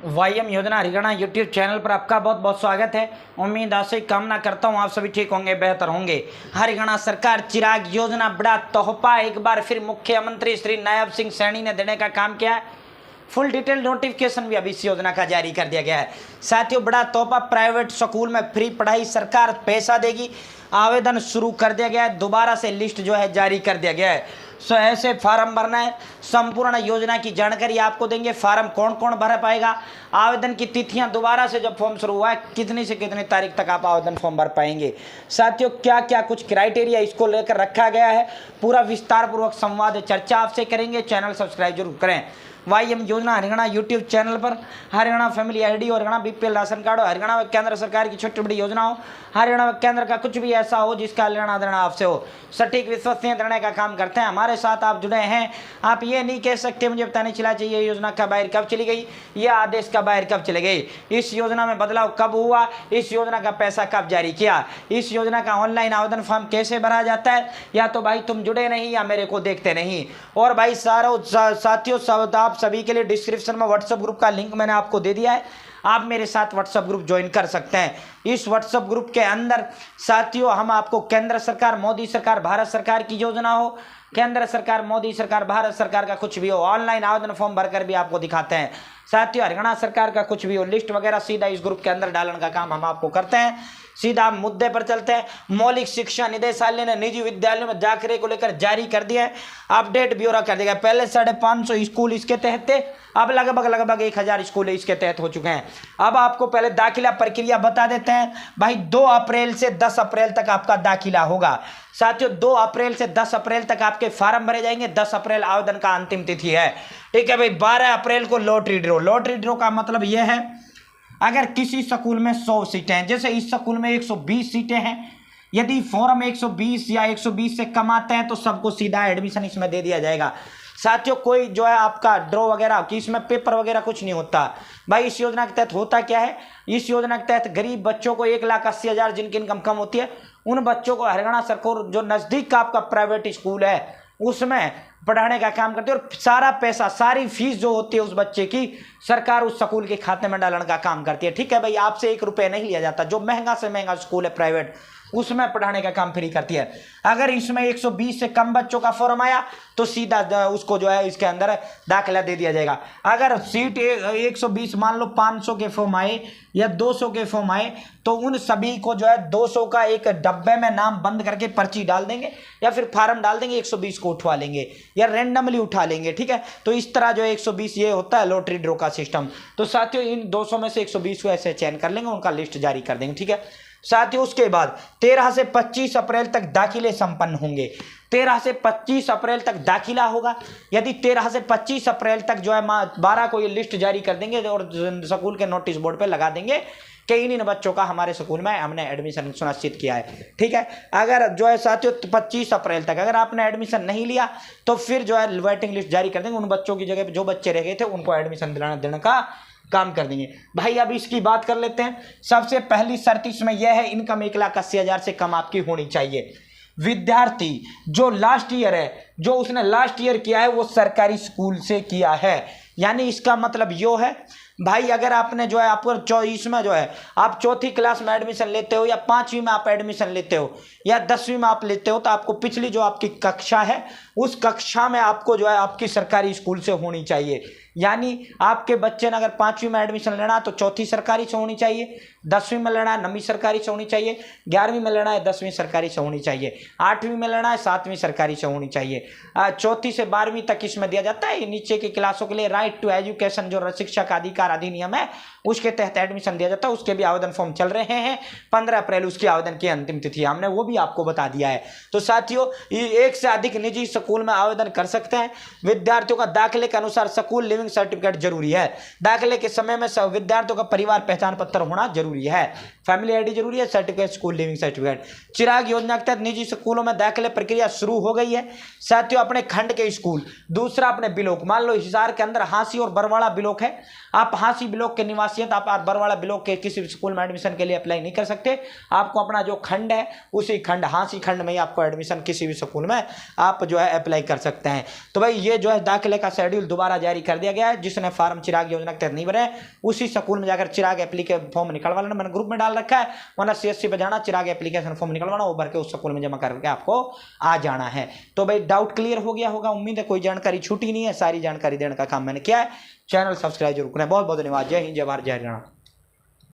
वाईएम योजना Haryana YouTube channel पर आपका बहुत बहुत स्वागत है। उम्मीद आशा कामना करता हूं आप सभी ठीक होंगे, बेहतर होंगे। हरियाणा सरकार चिराग योजना बड़ा तोहफा एक बार फिर मुख्यमंत्री श्री नायब सिंह सैनी ने देने का काम किया है। फुल डिटेल नोटिफिकेशन भी अभी इस योजना का जारी कर दिया गया है। साथियों, बड़ा तोहफा, प्राइवेट स्कूल में फ्री पढ़ाई सरकार पैसा देगी। आवेदन शुरू कर दिया गया है, दोबारा से लिस्ट जो है जारी कर दिया गया है। ऐसे फार्म भरना है। संपूर्ण योजना की जानकारी आपको देंगे। फार्म कौन कौन भर पाएगा, आवेदन की तिथियां, दोबारा से जब फॉर्म शुरू हुआ है कितनी से कितनी तारीख तक आप आवेदन फॉर्म भर पाएंगे। साथियों, क्या क्या कुछ क्राइटेरिया इसको लेकर रखा गया है, पूरा विस्तार पूर्वक संवाद चर्चा आपसे करेंगे। चैनल सब्सक्राइब जरूर करें। वाईएम योजना हरियाणा यूट्यूब चैनल पर हरियाणा फैमिली आईडी और हरियाणा बीपीएल राशन कार्ड हो, हरियाणा व केंद्र सरकार की छोटी बड़ी योजना हो, हरियाणा व केंद्र का कुछ भी ऐसा हो जिसका लेना देना आपसे हो, सटीक विश्वसनीय देने का काम करते हैं। हमारे साथ आप जुड़े हैं। आप ये नहीं कह सकते मुझे पता नहीं चला चाहिए योजना का बाहर कब चली गई, यह आदेश का बाहर कब चले गई, इस योजना में बदलाव कब हुआ, इस योजना का पैसा कब जारी किया, इस योजना का ऑनलाइन आवेदन फॉर्म कैसे भरा जाता है। या तो भाई तुम जुड़े नहीं या मेरे को देखते नहीं। और भाई साथियों, आप सभी के लिए डिस्क्रिप्शन में व्हाट्सएप ग्रुप का लिंक मैंने आपको दे दिया है। आप मेरे साथ व्हाट्सएप ग्रुप ज्वाइन कर सकते हैं। इस व्हाट्सएप ग्रुप के अंदर साथियों हम आपको केंद्र सरकार, मोदी सरकार, भारत सरकार की योजना हो, केंद्र सरकार, मोदी सरकार, भारत सरकार का कुछ भी हो, ऑनलाइन आवेदन फॉर्म भरकर भी आपको दिखाते हैं। साथियों, हरियाणा सरकार का कुछ भी हो, लिस्ट वगैरह सीधा इस ग्रुप के अंदर डालने का काम हम आपको करते हैं। सीधा मुद्दे पर चलते हैं। मौलिक शिक्षा निदेशालय ने निजी विद्यालयों में दाखिले को लेकर जारी कर दिया है, अपडेट ब्यौरा कर दिया। पहले 550 स्कूल इसके तहत थे, अब लगभग 1000 स्कूल इसके तहत हो चुके हैं। अब आपको पहले दाखिला प्रक्रिया बता देते हैं। भाई 2 अप्रैल से 10 अप्रैल तक आपका दाखिला होगा। साथियों, 2 अप्रैल से 10 अप्रैल तक आपके फार्म भरे जाएंगे। 10 अप्रैल आवेदन का अंतिम तिथि है। ठीक है भाई। 12 अप्रैल को लॉटरी ड्रॉ। लॉटरी ड्रॉ का मतलब यह है, अगर किसी स्कूल में 100 सीटें हैं, जैसे इस स्कूल में 120 सीटें हैं, यदि फॉर्म 120 या 120 से कम आते हैं तो सबको सीधा एडमिशन इसमें दे दिया जाएगा। साथियों, कोई जो है आपका ड्रॉ वगैरह कि इसमें पेपर वगैरह कुछ नहीं होता। भाई इस योजना के तहत होता क्या है, इस योजना के तहत गरीब बच्चों को 1,80,000 जिनकी इनकम कम होती है, उन बच्चों को हरियाणा सरकार जो नज़दीक का आपका प्राइवेट स्कूल है उसमें पढ़ाने का काम करती है। और सारा पैसा, सारी फीस जो होती है उस बच्चे की, सरकार उस स्कूल के खाते में डालने का काम करती है। ठीक है भाई। आपसे 1 रुपये नहीं लिया जाता। जो महंगा से महंगा स्कूल है प्राइवेट, उसमें पढ़ाने का काम फ्री करती है। अगर इसमें 120 से कम बच्चों का फॉर्म आया तो सीधा उसको जो है इसके अंदर दाखिला दे दिया जाएगा। अगर सीट 120 मान लो 500 के फॉर्म आए या 200 के फॉर्म आए तो उन सभी को जो है 200 का एक डब्बे में नाम बंद करके पर्ची डाल देंगे या फिर फार्म डाल देंगे, 120 को उठवा लेंगे या रेंडमली उठा लेंगे। ठीक है। तो इस तरह जो है 120 ये होता है लॉटरी ड्रॉ का सिस्टम। तो साथियों, इन 200 में से 120 को ऐसे चयन कर लेंगे, उनका लिस्ट जारी कर देंगे। ठीक है। साथियों, उसके बाद 13 से 25 अप्रैल तक दाखिले संपन्न होंगे। 13 से 25 अप्रैल तक दाखिला होगा। यदि 13 से 25 अप्रैल तक जो है 12 को ये लिस्ट जारी कर देंगे और स्कूल के नोटिस बोर्ड पे लगा देंगे कि इन बच्चों का हमारे स्कूल में हमने एडमिशन सुनिश्चित किया है। ठीक है। अगर जो है साथियों 25 अप्रैल तक अगर आपने एडमिशन नहीं लिया तो फिर जो है वेटिंग लिस्ट जारी कर देंगे। उन बच्चों की जगह जो बच्चे रह गए थे उनको एडमिशन दिलाना देने का काम कर देंगे। भाई अब इसकी बात कर लेते हैं। सबसे पहली शर्त इसमें यह है, इनकम 1,80,000 से कम आपकी होनी चाहिए। विद्यार्थी जो लास्ट ईयर है, जो उसने लास्ट ईयर किया है वो सरकारी स्कूल से किया है। यानी इसका मतलब यो है भाई, अगर आपने जो है आपको इसमें जो है आप 4th क्लास में एडमिशन लेते हो या 5वीं में आप एडमिशन लेते हो या 10वीं में आप लेते हो तो आपको पिछली जो आपकी कक्षा है उस कक्षा में आपको जो है आपकी सरकारी स्कूल से होनी चाहिए। यानी आपके बच्चे ने अगर 5वीं में एडमिशन लेना तो 4थी सरकारी से होनी चाहिए, 10वीं में लेना है 9वीं सरकारी से होनी चाहिए, 11वीं में लेना है 10वीं सरकारी से होनी चाहिए, 8वीं में लेना है 7वीं सरकारी से होनी चाहिए। 4थी से 12वीं तक इसमें दिया जाता है। नीचे की क्लासों के लिए राइट टू एजुकेशन जो शिक्षा का अधिकार अधिनियम है उसके तहत एडमिशन दिया जाता है। उसके भी आवेदन फॉर्म चल रहे हैं। 15 अप्रैल उसकी आवेदन की अंतिम तिथि, हमने वो भी आपको बता दिया है। तो साथियों, एक से अधिक निजी स्कूल में आवेदन कर सकते हैं। विद्यार्थियों का दाखिले के अनुसार स्कूल लिविंग सर्टिफिकेट जरूरी है। दाखिले के समय में विद्यार्थियों का परिवार पहचान पत्र होना जरूरी है, फैमिली आईडी जरूरी है, सर्टिफिकेट, स्कूल लिविंग सर्टिफिकेट। चिराग योजना के तहत निजी स्कूलों में दाखिले प्रक्रिया शुरू हो गई है। साथियों, अपने खंड के स्कूल, दूसरा अपने ब्लॉक, मान लो हिसार के अंदर हांसी और बरवाड़ा ब्लॉक है, आप हांसी ब्लॉक के निवासी हैं तो आप बरवाड़ा ब्लॉक के किसी भी स्कूल में एडमिशन के लिए अप्लाई नहीं कर सकते। आपको अपना जो खंड है उसी खंड हांसी खंड में ही आपको एडमिशन किसी भी स्कूल में आप जो है अप्लाई कर सकते हैं। तो भाई ये जो है दाखिले का शेड्यूल दोबारा जारी कर दिया गया है। जिसने फार्म चिराग योजना के तहत नहीं भरे उसी स्कूल में जाकर चिराग एप्लीकेशन फॉर्म निकलवा लेना। मैंने ग्रुप में डाल रखा है, वरना CSC पे जाना, चिराग एप्लीकेशन फॉर्म निकलवाना, वो भर के उस स्कूल में जमा करके आपको आ जाना है। तो भाई डाउट क्लियर हो गया होगा, उम्मीद है कोई जानकारी छूटी नहीं है, सारी जानकारी देने का काम मैंने किया है। चैनल सब्सक्राइब जरूर करें। बहुत बहुत धन्यवाद। जय हिंद, जय भारत, जय हरियाणा।